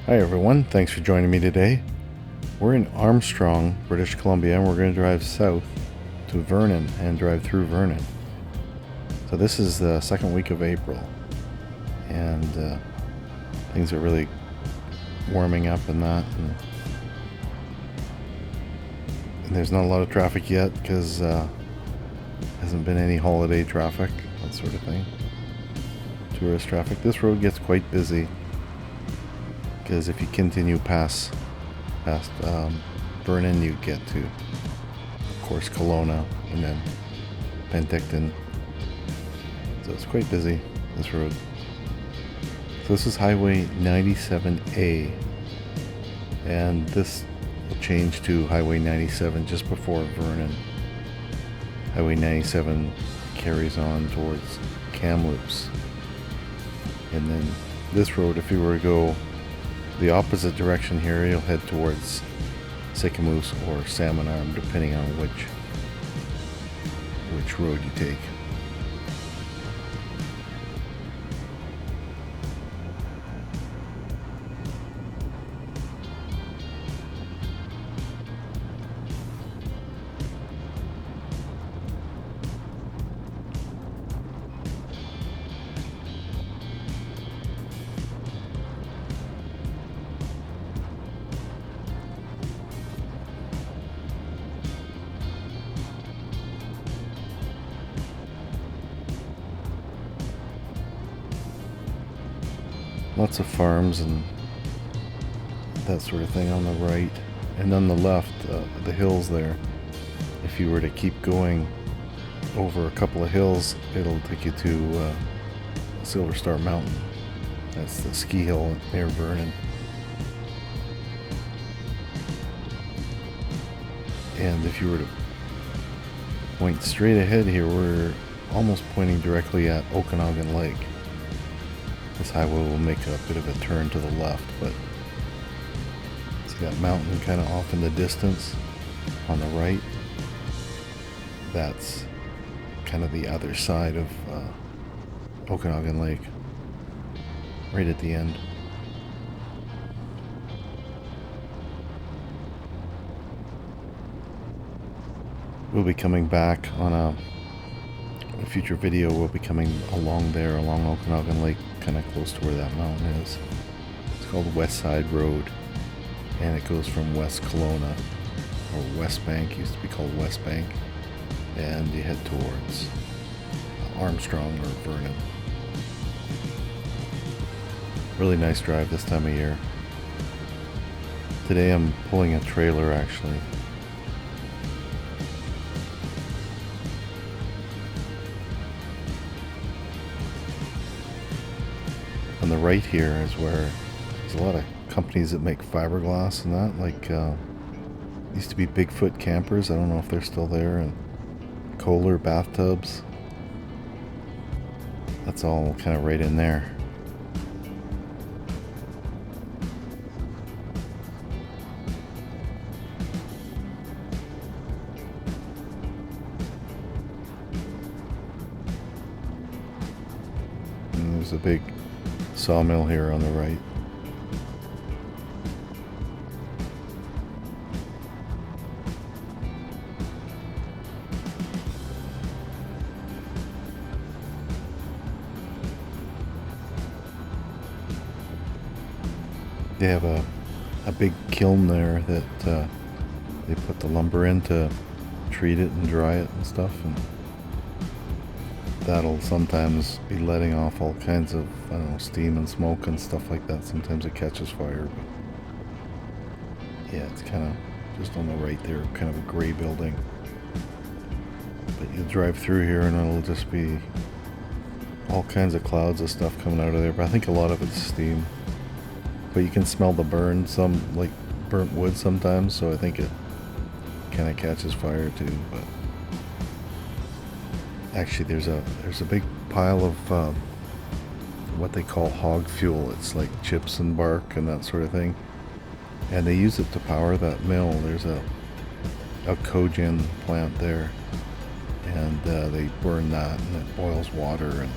Hi everyone, thanks for joining me today. We're in Armstrong, British Columbia, and we're going to drive south to Vernon and drive through Vernon. So this is the second week of April, and things are really warming up and that. And there's not a lot of traffic yet because hasn't been any holiday traffic, that sort of thing. Tourist traffic. This road gets quite busy because if you continue past Vernon, you get to, of course, Kelowna and then Penticton. So it's quite busy, this road. So this is Highway 97A, and this will change to Highway 97 just before Vernon. Highway 97 carries on towards Kamloops. And then this road, if you were to go the opposite direction here, you'll head towards Sycamoose or Salmon Arm, depending on which road you take. Lots of farms and that sort of thing on the right, and on the left, the hills there. If you were to keep going over a couple of hills, it'll take you to Silver Star Mountain. That's the ski hill near Vernon. And if you were to point straight ahead here, we're almost pointing directly at Okanagan Lake. This highway will make a bit of a turn to the left, but see that mountain kind of off in the distance on the right? That's kind of the other side of Okanagan Lake, right at the end. We'll be coming back on a future video. We'll be coming along there, along Okanagan Lake, kind of close to where that mountain is. It's called West Side Road, and it goes from West Kelowna, or West Bank, used to be called West Bank, and you head towards Armstrong or Vernon. Really nice drive this time of year. Today I'm pulling a trailer, actually. On the right here is where there's a lot of companies that make fiberglass and that, like used to be Bigfoot campers. I don't know if they're still there, and Kohler bathtubs. That's all kind of right in there. And there's a big sawmill here on the right. They have a big kiln there that they put the lumber in to treat it and dry it and stuff, and that'll sometimes be letting off all kinds of, I don't know, steam and smoke and stuff like that. Sometimes it catches fire, but yeah, it's kind of just on the right there, kind of a gray building. But you drive through here and it'll just be all kinds of clouds of stuff coming out of there, but I think a lot of it's steam. But you can smell the burn, some like burnt wood sometimes, so I think it kind of catches fire too. But actually there's a big pile of what they call hog fuel. It's like chips and bark and that sort of thing, and they use it to power that mill. There's a cogen plant there, and they burn that, and it boils water and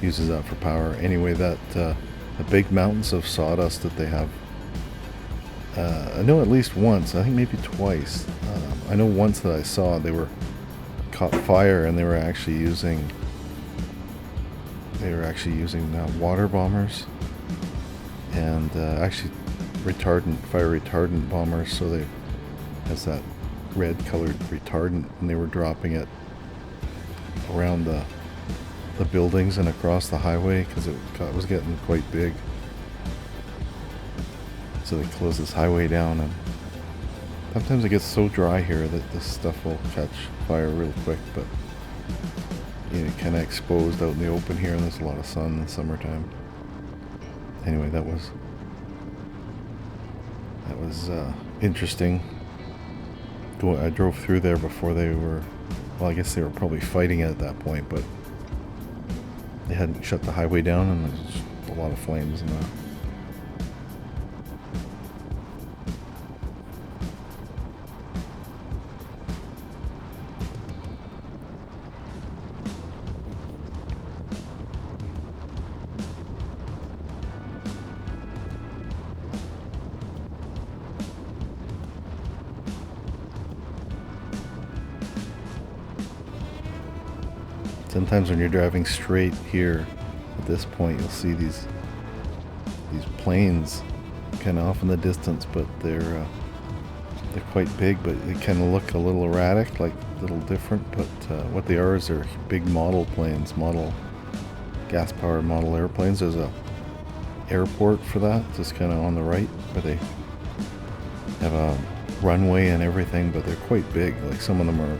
uses that for power. Anyway, that the big mountains of sawdust that they have I know at least once, I think maybe twice. I know once that I saw they were caught fire and they were actually using water bombers and actually fire retardant bombers. So they has that red colored retardant, and they were dropping it around the buildings and across the highway because it was getting quite big. So they closed this highway down, and sometimes it gets so dry here that this stuff will catch fire real quick, but you know, kind of exposed out in the open here, and there's a lot of sun in the summertime. Anyway, that was interesting. I drove through there before they were, well, I guess they were probably fighting it at that point, but they hadn't shut the highway down, and there's a lot of flames and that. Sometimes when you're driving straight here, at this point, you'll see these planes kind of off in the distance, but they're quite big, but they kind of look a little erratic, like a little different. But what they are is they're big model planes, gas-powered model airplanes. There's a airport for that, just kind of on the right, where they have a runway and everything, but they're quite big. Like some of them are,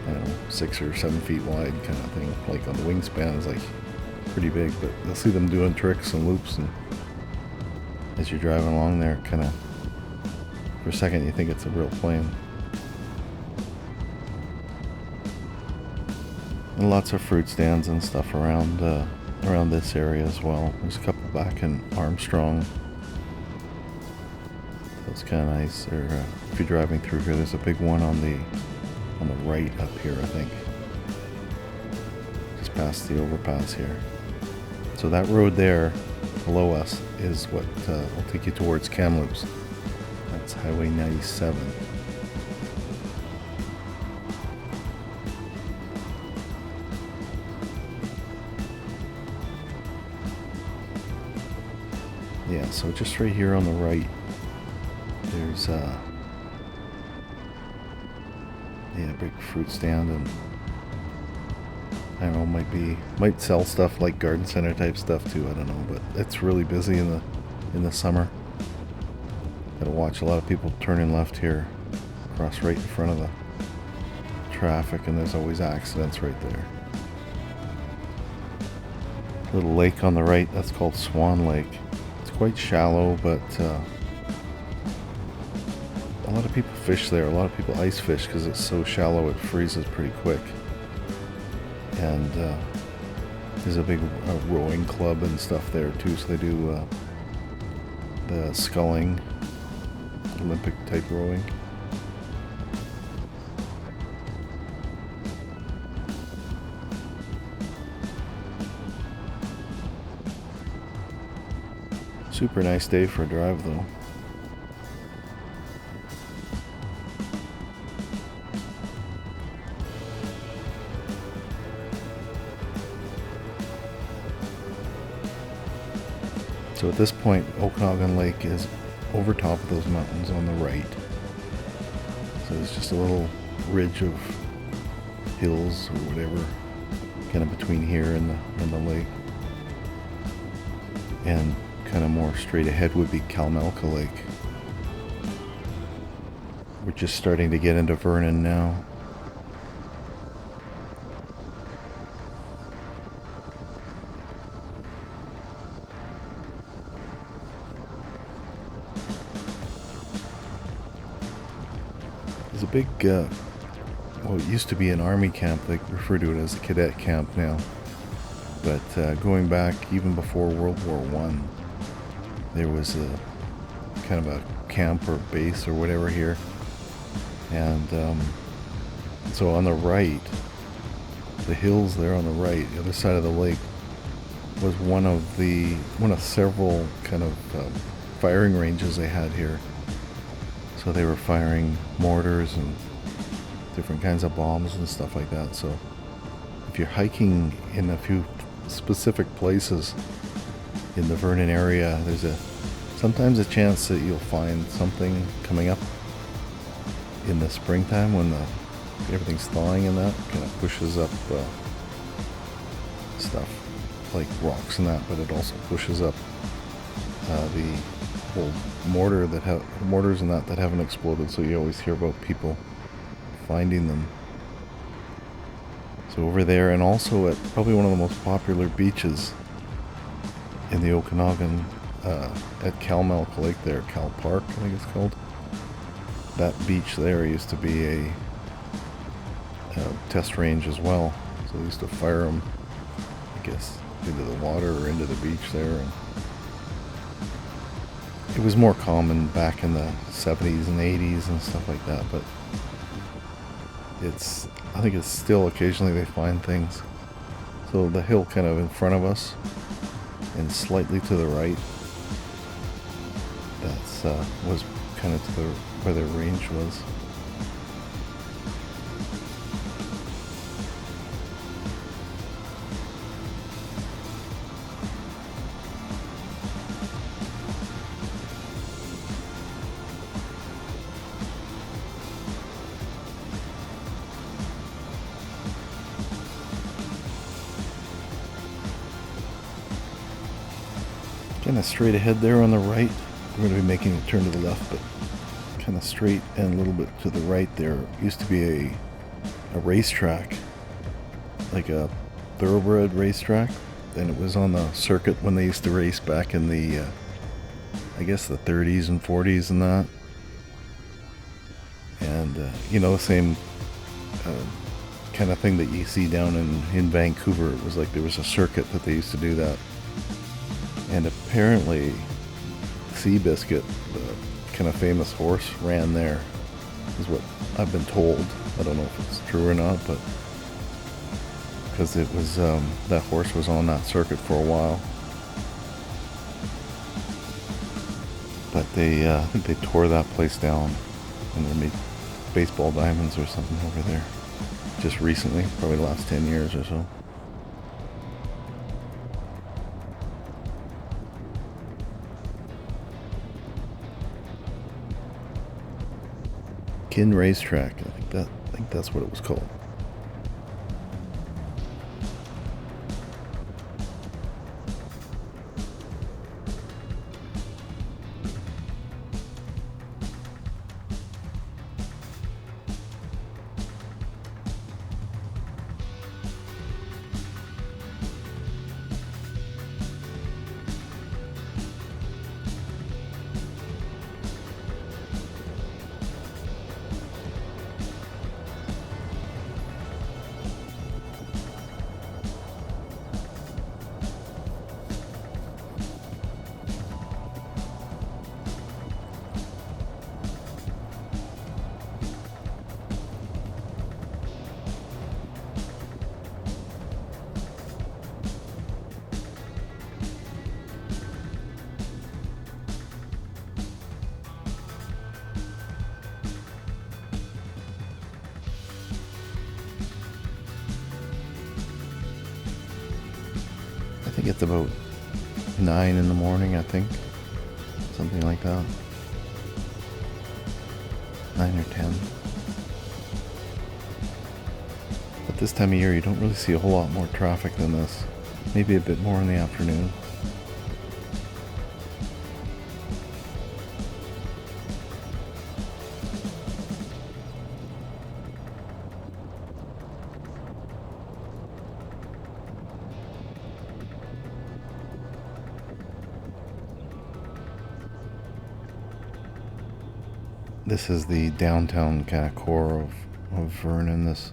I don't know, 6 or 7 feet wide kind of thing. Like on the wingspan is like pretty big, but you'll see them doing tricks and loops, and as you're driving along there, kind of for a second you think it's a real plane. And lots of fruit stands and stuff around this area as well. There's a couple back in Armstrong. That's kind of nice. If you're driving through here, there's a big one on the right up here, I think, just past the overpass here. So that road there below us is what will take you towards Kamloops. That's Highway 97. Yeah, so just right here on the right, there's big fruit stand, and I don't know, might sell stuff like garden center type stuff too, I don't know, but it's really busy in the summer. Gotta watch a lot of people turning left here, cross right in front of the traffic, and there's always accidents right there. Little lake on the right, that's called Swan Lake. It's quite shallow, but a lot of people fish there. A lot of people ice fish because it's so shallow it freezes pretty quick. And there's a big rowing club and stuff there too, so they do the sculling, Olympic type rowing. Super nice day for a drive though. So at this point, Okanagan Lake is over top of those mountains on the right. So there's just a little ridge of hills or whatever, kind of between here and the lake. And kind of more straight ahead would be Kalmalka Lake. We're just starting to get into Vernon now. There's a big, well, it used to be an army camp. They refer to it as a cadet camp now. But going back even before World War I, there was a kind of a camp or base or whatever here. And so on the right, the hills there on the right, the other side of the lake, was one of several kind of firing ranges they had here. So they were firing mortars and different kinds of bombs and stuff like that. So if you're hiking in a few specific places in the Vernon area, there's sometimes a chance that you'll find something coming up in the springtime when everything's thawing, and that kind of pushes up stuff like rocks and that, but it also pushes up the old mortars and that haven't exploded. So you always hear about people finding them. So over there, and also at probably one of the most popular beaches in the Okanagan, at Calmelk Lake there, Cal Park, I think it's called. That beach there used to be a test range as well. So they used to fire them, I guess, into the water or into the beach there. And it was more common back in the 70s and 80s and stuff like that, but I think it's still occasionally they find things. So the hill kind of in front of us and slightly to the right, that's was kind of to where the range was. Kind of straight ahead there on the right. We're going to be making a turn to the left, but kind of straight and a little bit to the right there used to be a racetrack, like a thoroughbred racetrack, and it was on the circuit when they used to race back in the I guess the 30s and 40s and that. And the same kind of thing that you see down in Vancouver. It was like there was a circuit that they used to do that. And apparently Seabiscuit, the kind of famous horse, ran there, is what I've been told. I don't know if it's true or not, but because it was that horse was on that circuit for a while. But I think they tore that place down and they made baseball diamonds or something over there just recently, probably the last 10 years or so. Kin Racetrack, I think that's what it was called. I think it's about 9 in the morning, I think. Something like that. 9 or 10. But this time of year you don't really see a whole lot more traffic than this. Maybe a bit more in the afternoon. This is the downtown kind of core of Vernon. This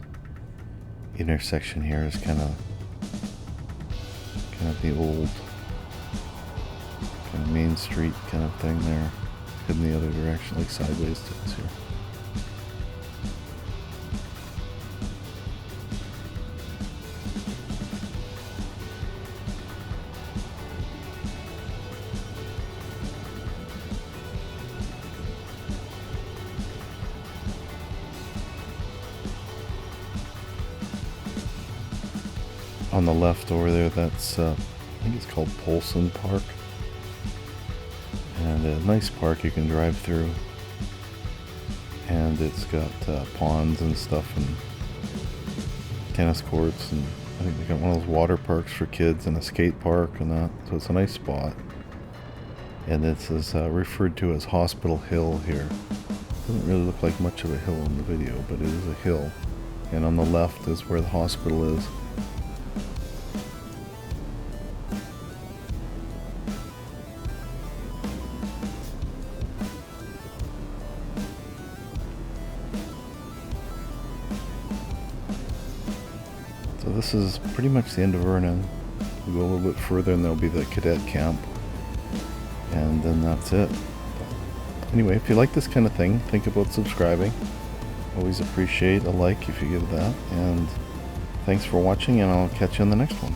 intersection here is kind of the old kind of main street kind of thing there, heading the other direction, like sideways to us here. on the left over there, that's I think it's called Polson Park, and a nice park you can drive through, and it's got ponds and stuff and tennis courts, and I think they got one of those water parks for kids and a skate park and that, so it's a nice spot. And this is referred to as Hospital Hill here. Doesn't really look like much of a hill in the video, but it is a hill, and on the left is where the hospital is. So this is pretty much the end of Vernon. We'll go a little bit further and there'll be the cadet camp, and then that's it. Anyway, if you like this kind of thing, think about subscribing. Always appreciate a like if you give that, and thanks for watching, and I'll catch you in the next one.